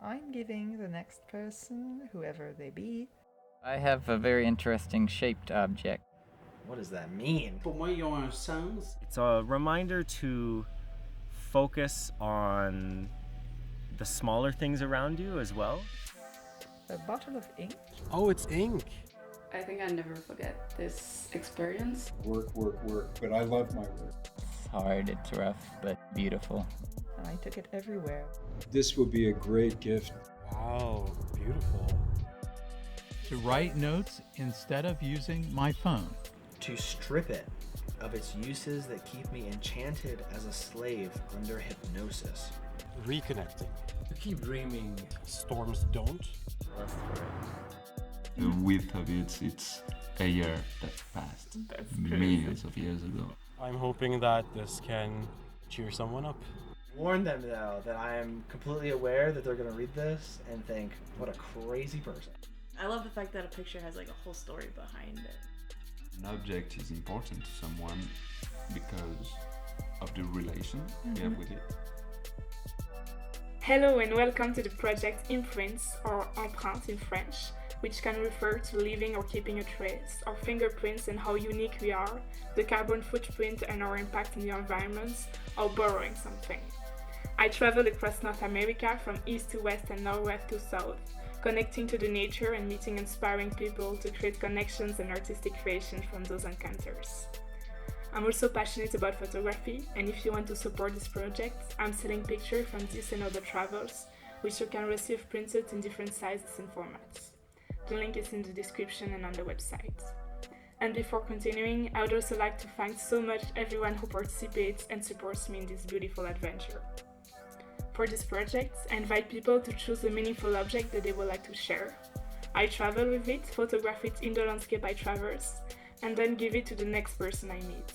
I'm giving the next person, whoever they be. I have a very interesting shaped object. What does that mean? Pour moi, ils ont un sens. It's a reminder to focus on the smaller things around you as well. A bottle of ink. Oh, it's ink. I think I'll never forget this experience. Work, but I love my work. It's hard, it's rough, but beautiful. And I took it everywhere. This will be a great gift. Wow, beautiful. To write notes instead of using my phone. To strip it of its uses that keep me enchanted as a slave under hypnosis. Reconnecting. To keep dreaming. Storms don't. The width of it's a year that passed millions of years ago. I'm hoping that this can cheer someone up. Warn them though that I am completely aware that they're gonna read this and think, what a crazy person. I love the fact that a picture has like a whole story behind it. An object is important to someone because of the relation you have with it. Hello and welcome to the project Imprints, or Imprints in French, which can refer to leaving or keeping a trace, our fingerprints and how unique we are, the carbon footprint and our impact in the environment, or borrowing something. I travel across North America from east to west and northwest to south, connecting to the nature and meeting inspiring people to create connections and artistic creation from those encounters. I'm also passionate about photography, and if you want to support this project, I'm selling pictures from this and other travels, which you can receive printed in different sizes and formats. The link is in the description and on the website. And before continuing, I would also like to thank so much everyone who participates and supports me in this beautiful adventure. For this project, I invite people to choose a meaningful object that they would like to share. I travel with it, photograph it in the landscape I traverse, and then give it to the next person I meet.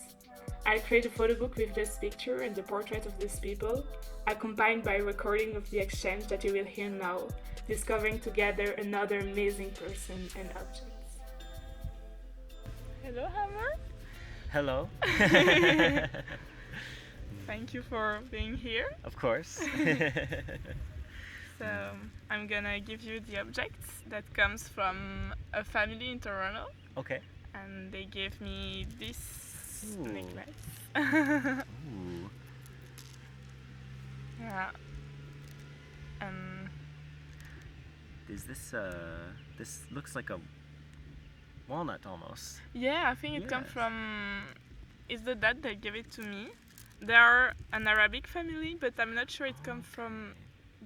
I'll create a photo book with this picture and the portrait of these people, accompanied by a recording of the exchange that you will hear now, discovering together another amazing person and object. Hello, Hammer. Hello. Thank you for being here. Of course. So I'm gonna give you the object that comes from a family in Toronto. Okay. And they gave me this necklace. Ooh. Yeah. Is this this looks like a walnut almost. Yeah, I think it comes from, it's the dad that gave it to me. They are an Arabic family, but I'm not sure it comes from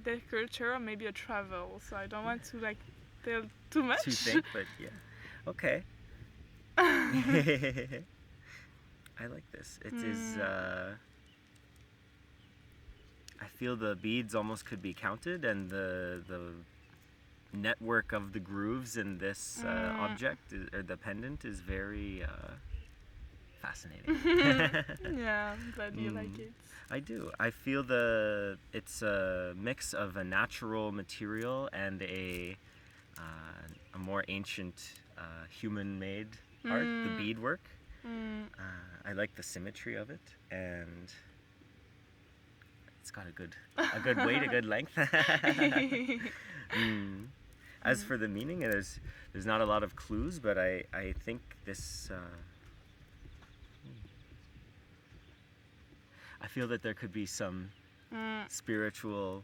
their culture or maybe a travel, so I don't want to like tell too much. Too thick, but yeah. Okay. I like this. It is I feel the beads almost could be counted, and the network of the grooves in this object, or the pendant, is very fascinating. Yeah, I'm glad you like it. I do. I feel it's a mix of a natural material and a more ancient human-made art, the beadwork. I like the symmetry of it, and it's got a good weight, a good length. As for the meaning, there's not a lot of clues, but I think this. I feel that there could be some spiritual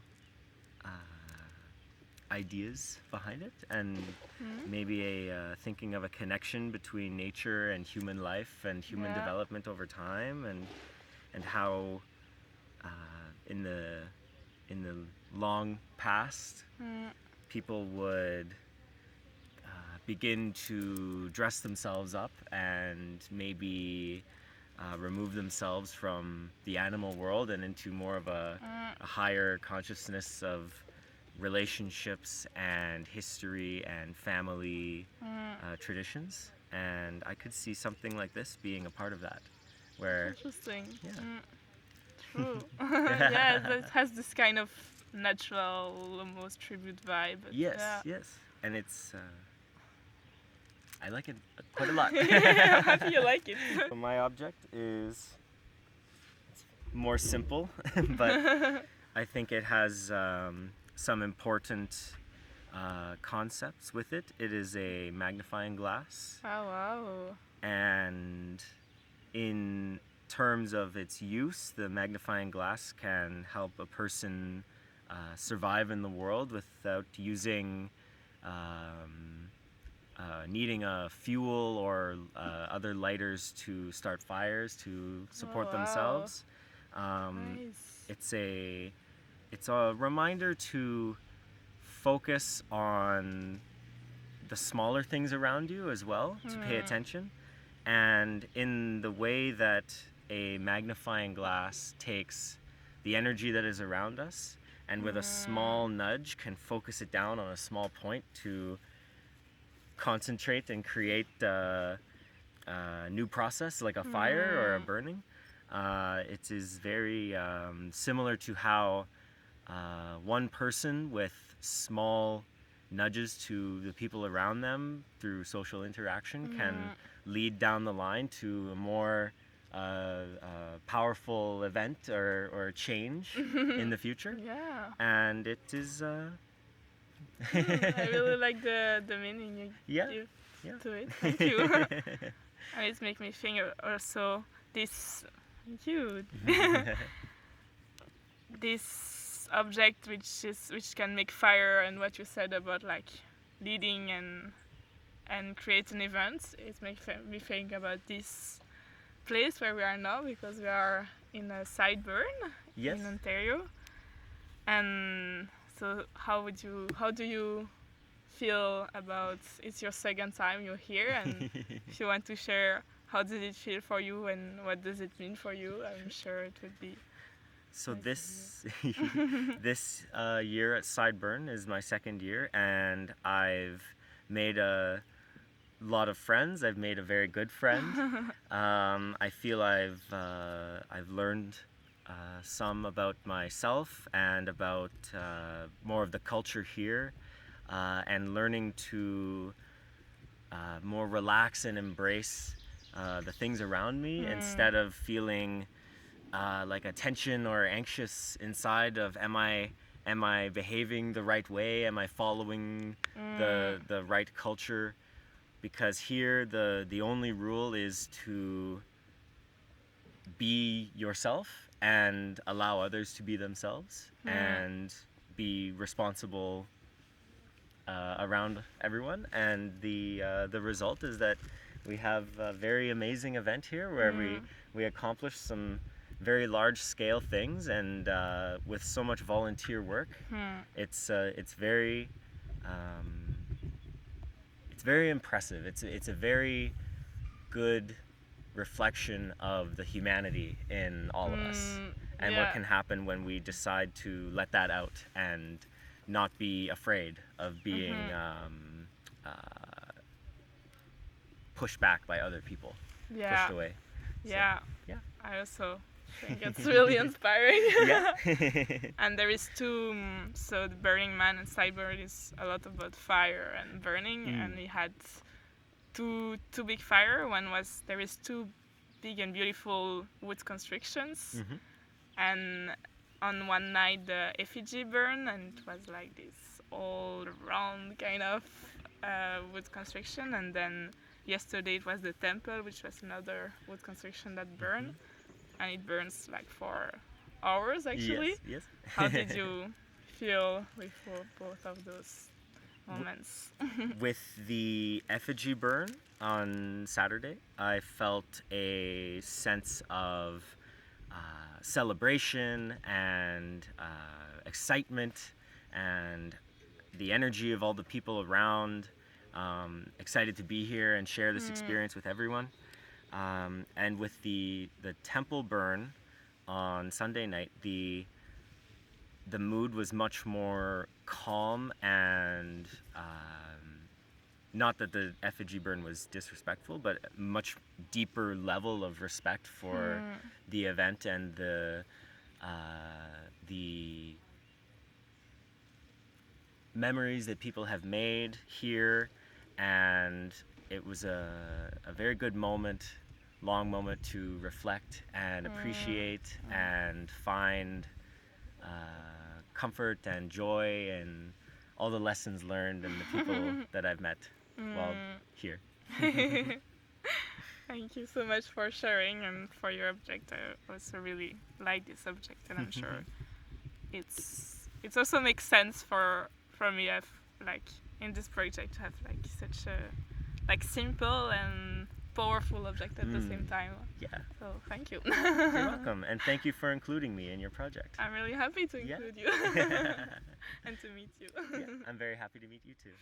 ideas behind it, and maybe a thinking of a connection between nature and human life and human development over time, and how in the long past people would begin to dress themselves up and maybe remove themselves from the animal world and into more of a higher consciousness of relationships and history and family traditions, and I could see something like this being a part of that, where interesting. True. Yeah, it has this kind of natural, almost tribute vibe. Yes, and it's I like it quite a lot. I'm happy you like it. So my object is more simple, but I think it has some important concepts with it. It is a magnifying glass. Oh, wow. And in terms of its use, the magnifying glass can help a person survive in the world without using needing a fuel or other lighters to start fires to support themselves. Nice. It's a reminder to focus on the smaller things around you as well, to pay attention. And in the way that a magnifying glass takes the energy that is around us and with a small nudge can focus it down on a small point to concentrate and create a new process like a fire or a burning. It is very similar to how one person with small nudges to the people around them through social interaction can lead down the line to a more powerful event or change in the future. Yeah. And it is I really like the meaning you give to it. Thank you. And it makes me think also this this object which can make fire, and what you said about like leading and creating events. It makes me think about this place where we are now, because we are in a SideBurn in Ontario. And so how do you feel about, it's your second time you're here, and if you want to share, how did it feel for you and what does it mean for you? I'm sure it would be. So this this year at SideBurn is my second year, and I've made a lot of friends. I've made a very good friend. I feel I've learned some about myself and about more of the culture here, and learning to more relax and embrace the things around me instead of feeling like a tension or anxious inside of am I behaving the right way? Am I following the right culture? Because here the only rule is to be yourself and allow others to be themselves and be responsible around everyone. And the result is that we have a very amazing event here where we accomplish some very large scale things, and with so much volunteer work, it's very impressive. It's a very good reflection of the humanity in all of us, and what can happen when we decide to let that out and not be afraid of being pushed back by other people, pushed away. Yeah. So, I also think it's really inspiring. Yeah. And there is two, so the Burning Man and SideBurn is a lot about fire and burning, and we had two big fire. There is two big and beautiful wood constructions, and on one night the effigy burn, and it was like this all round kind of wood construction, and then yesterday it was the temple, which was another wood construction that burned, and it burns like for hours actually. Yes. How did you feel with both of those moments? With the effigy burn on Saturday, I felt a sense of celebration and excitement, and the energy of all the people around, excited to be here and share this experience with everyone. And with the temple burn on Sunday night, the mood was much more calm, and not that the effigy burn was disrespectful, but a much deeper level of respect for the event and the memories that people have made here. And it was a very good moment, long moment to reflect and appreciate and find comfort and joy and all the lessons learned and the people that I've met while here. Thank you so much for sharing and for your object. I also really like this object, and I'm sure it's also makes sense for me in this project to have such a simple and powerful object at the same time. Yeah. So thank you. You're welcome, and thank you for including me in your project. I'm really happy to include you and to meet you. Yeah, I'm very happy to meet you too.